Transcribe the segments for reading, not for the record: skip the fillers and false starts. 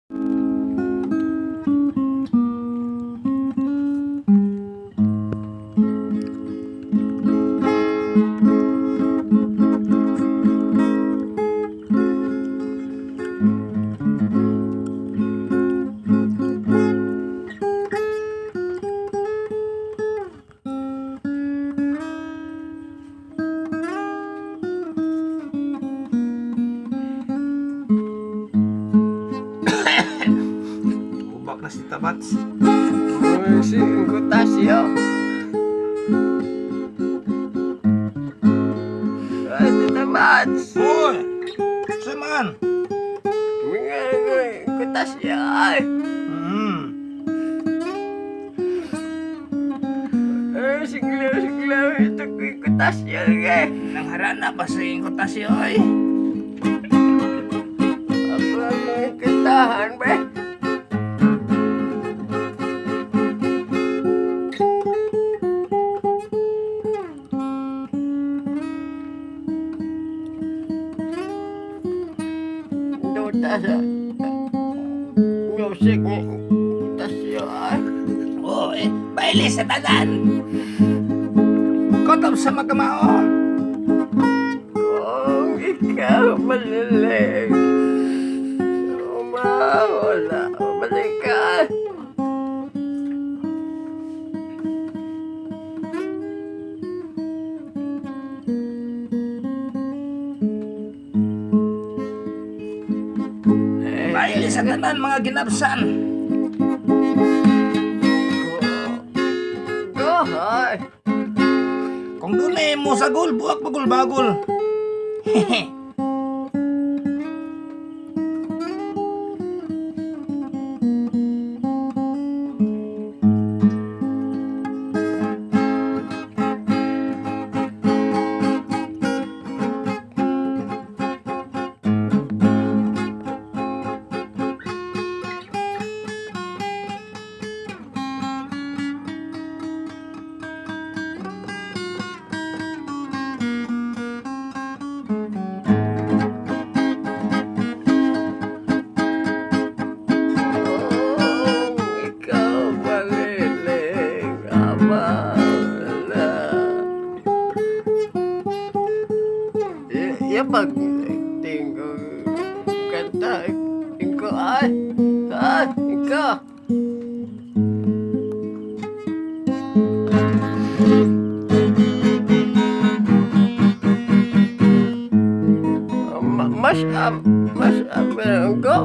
Ubak na si Tabats. Si Ingko tasyo. Ay, tita Mats. Uy! Saman! Ingko tasyo ay. Ay, siglaw. Ito ko Ingko tasyo ay. Nang harana pa sa Ingko tasyo ay. Ako ang mga kintahan ba? Sa music ni tasyo ay. Uy! Baili sa tanan! Kotob sa magamao! Kung ikaw malilig, umawala, umalik ka. Baili sa tanan mga ginabsan! Gohay! Kung dunay mo sagol, buwak bagol-bagol! Hehe! Pag tingko kanta Ingko ay Ingko mas Ingko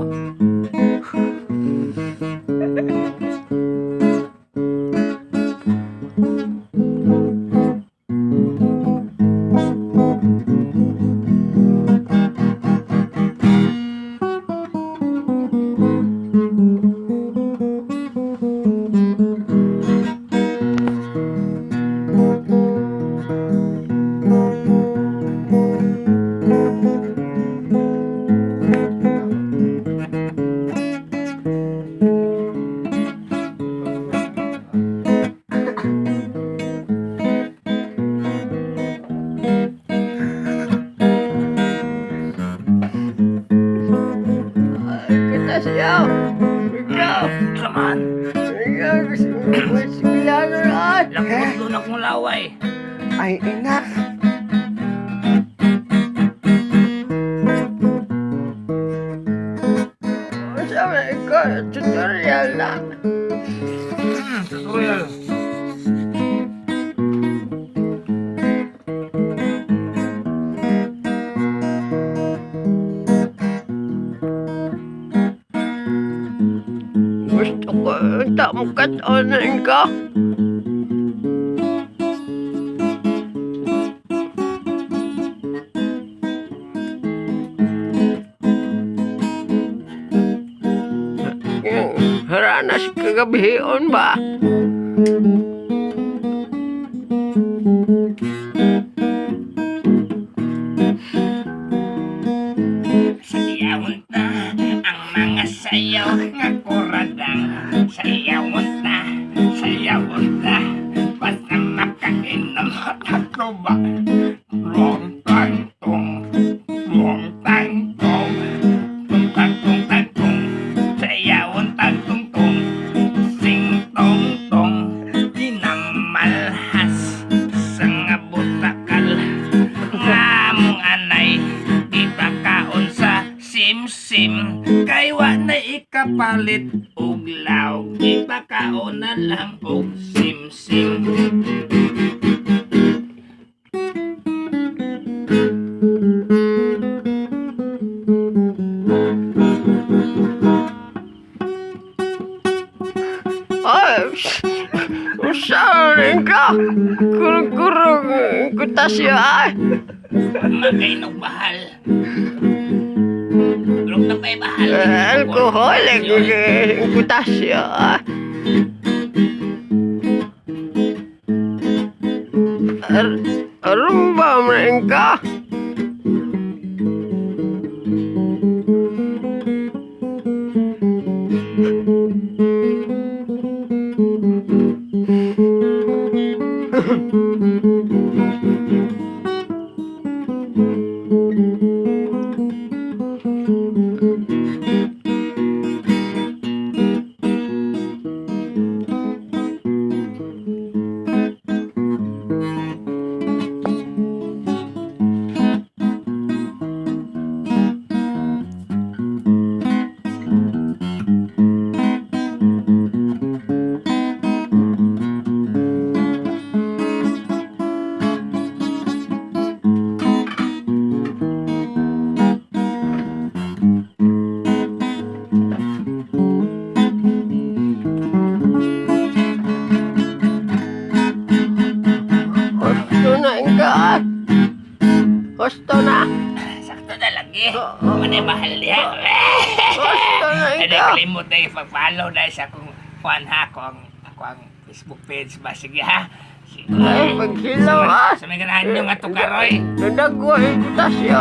tasyo. Ikaw. Saman! Ikaw gusto mo sigilano ay. Lakot doon akong laway! Ay, ina. Sabi ko, tutorial lang. Tutorial! Gusto ko, tak mo katonin ka. Haranas kagabihion ba? Sayawon na ang mga sayaw nga kuradang. Sayawon na basta makainom ako ba? Wrong tang tong, tung tang tong, Kay wa na ikapalit og lawg, ipakaon na lang og simsim. Ay, usaharin ka. Kurang-kurang ko tasyo ay. Magay ng bahal. Durog na pa'y bahal. Alcohol ko tasyo ay. Arumba main ka. Gusto na. Sakto na lagi. Manay mahal niya. Gusto na Hindi ikaw. kalimut na ipag-follow na sa akong fan ha. Ako ang Facebook page ba. Sige ha. Sige. Ay, paghilaw ah. Sa may ganahan nyo nga to karoy. Nadagwa yung tasyo.